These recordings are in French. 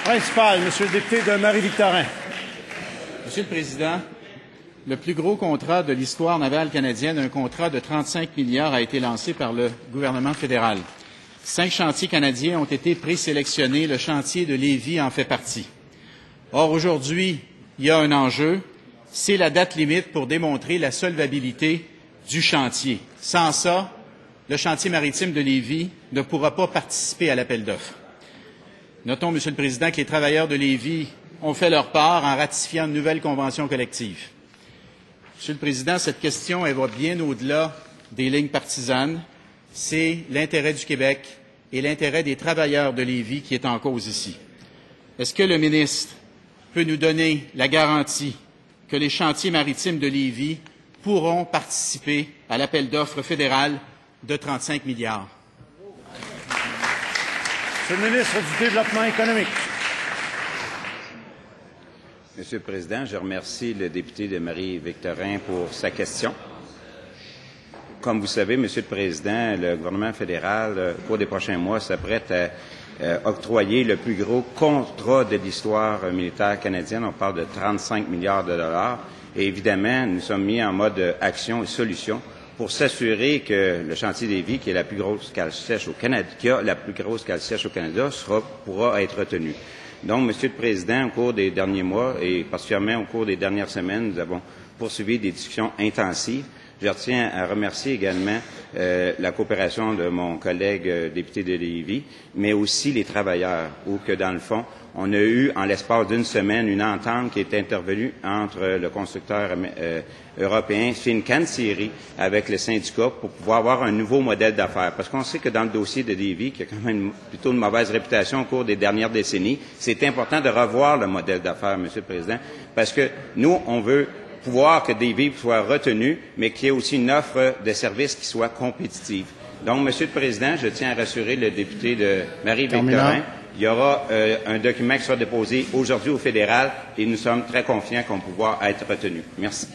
Principal, Monsieur le député de Marie-Victorin. Monsieur le Président, le plus gros contrat de l'histoire navale canadienne, un contrat de 35 milliards, a été lancé par le gouvernement fédéral. 5 chantiers canadiens ont été présélectionnés. Le chantier de Lévis en fait partie. Or, aujourd'hui, il y a un enjeu, c'est la date limite pour démontrer la solvabilité du chantier. Sans ça, le chantier maritime de Lévis ne pourra pas participer à l'appel d'offres. Notons, Monsieur le Président, que les travailleurs de Lévis ont fait leur part en ratifiant une nouvelle convention collective. Monsieur le Président, cette question, elle va bien au-delà des lignes partisanes. C'est l'intérêt du Québec et l'intérêt des travailleurs de Lévis qui est en cause ici. Est-ce que le ministre peut nous donner la garantie que les chantiers maritimes de Lévis pourront participer à l'appel d'offres fédéral de 35 milliards? Monsieur le ministre du Développement économique. Monsieur le Président, je remercie le député de Marie-Victorin pour sa question. Comme vous savez, Monsieur le Président, le gouvernement fédéral, au cours des prochains mois, s'apprête à octroyer le plus gros contrat de l'histoire militaire canadienne. On parle de 35 milliards de dollars. Et évidemment, nous sommes mis en mode action et solution pour s'assurer que le chantier Lévis, qui est la plus grosse cale sèche au Canada, pourra être retenu. Donc, Monsieur le Président, au cours des derniers mois et particulièrement au cours des dernières semaines, nous avons poursuivi des discussions intensives. Je tiens à remercier également la coopération de mon collègue député de Lévis, mais aussi les travailleurs, où que dans le fond, on a eu, en l'espace d'une semaine, une entente qui est intervenue entre le constructeur européen Fincantieri avec le syndicat pour pouvoir avoir un nouveau modèle d'affaires. Parce qu'on sait que dans le dossier de Lévis, qui a quand même plutôt une mauvaise réputation au cours des dernières décennies, c'est important de revoir le modèle d'affaires, Monsieur le Président, parce que nous, on veut pouvoir que Lévis soit retenu, mais qu'il y ait aussi une offre de services qui soit compétitive. Donc, Monsieur le Président, je tiens à rassurer le député de Marie-Victorin. Il y aura un document qui sera déposé aujourd'hui au fédéral et nous sommes très confiants qu'on va pouvoir être retenu. Merci.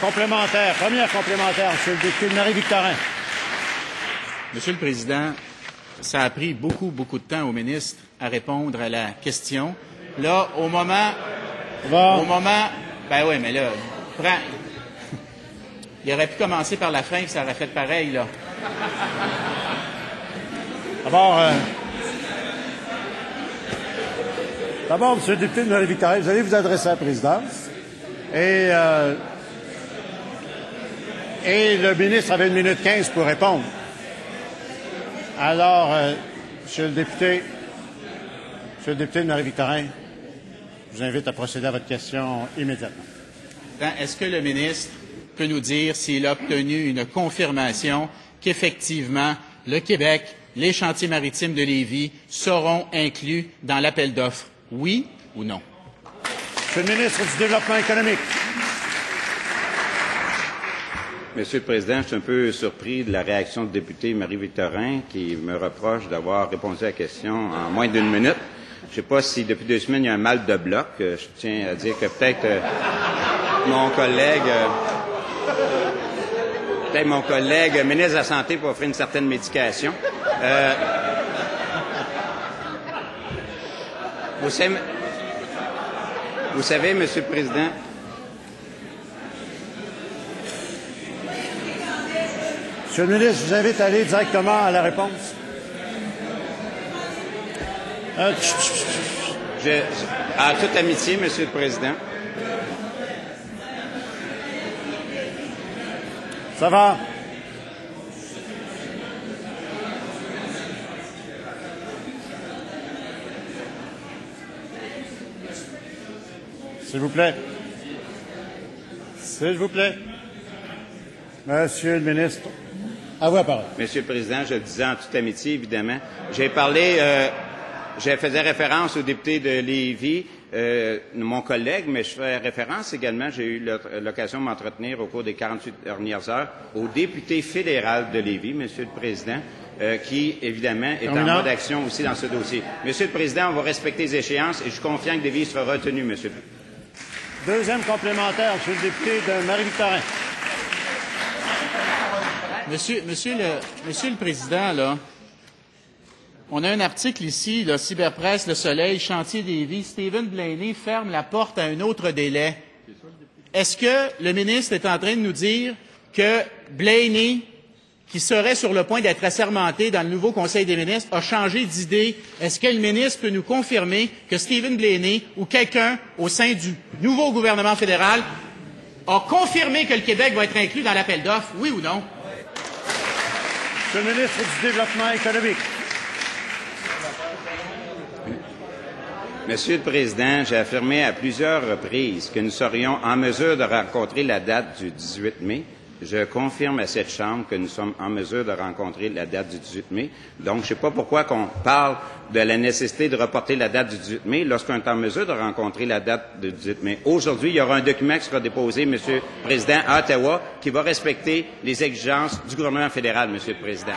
Complémentaire, première complémentaire, Monsieur le député de Marie-Victorin. Monsieur le Président, ça a pris beaucoup de temps au ministre à répondre à la question. Là, au moment, ben oui, mais là, il aurait pu commencer par la fin, ça aurait fait pareil, là. D'abord, Monsieur le député de Marie-Victorin, vous allez vous adresser à la présidence. Et le ministre avait 1 minute 15 pour répondre. Alors, Monsieur le député de Marie-Victorin, je vous invite à procéder à votre question immédiatement. Est-ce que le ministre peut nous dire s'il a obtenu une confirmation qu'effectivement, le Québec, les chantiers maritimes de Lévis seront inclus dans l'appel d'offres? Oui ou non? Monsieur le ministre du Développement économique. Monsieur le Président, je suis un peu surpris de la réaction du député Marie-Victorin qui me reproche d'avoir répondu à la question en moins d'1 minute. Je ne sais pas si depuis 2 semaines, il y a un mal de bloc. Je tiens à dire que peut-être mon collègue ministre de la Santé pour offrir une certaine médication. Vous savez, Monsieur le Président, Monsieur le ministre, je vous invite à aller directement à la réponse. En toute amitié, Monsieur le Président. Ça va? S'il vous plaît. S'il vous plaît. Monsieur le ministre, à vous la parole. Monsieur le Président, je le disais en toute amitié, évidemment. J'ai parlé, je faisais référence au député de Lévis, mon collègue, mais je fais référence également, j'ai eu l'occasion de m'entretenir au cours des 48 dernières heures, au député fédéral de Lévis, Monsieur le Président, qui, évidemment, est en mode action aussi dans ce dossier. Monsieur le Président, on va respecter les échéances et je suis confiant que Lévis sera retenu, Monsieur le Président. Deuxième complémentaire, Monsieur le député de Marie-Victorin. Monsieur le Président, là, On a un article ici, là, Cyberpresse, Le Soleil, Chantier des Vies. Stephen Blaney ferme la porte à un autre délai. Est-ce que le ministre est en train de nous dire que Blaney, qui serait sur le point d'être assermenté dans le nouveau Conseil des ministres, a changé d'idée? Est-ce que le ministre peut nous confirmer que Stephen Blaney ou quelqu'un au sein du nouveau gouvernement fédéral a confirmé que le Québec va être inclus dans l'appel d'offres, oui ou non? Monsieur le ministre du Développement économique. Monsieur le Président, j'ai affirmé à plusieurs reprises que nous serions en mesure de rencontrer la date du 18 mai. Je confirme à cette Chambre que nous sommes en mesure de rencontrer la date du 18 mai. Donc, je ne sais pas pourquoi qu'on parle de la nécessité de reporter la date du 18 mai lorsqu'on est en mesure de rencontrer la date du 18 mai. Aujourd'hui, il y aura un document qui sera déposé, Monsieur le Président, à Ottawa, qui va respecter les exigences du gouvernement fédéral, Monsieur le Président.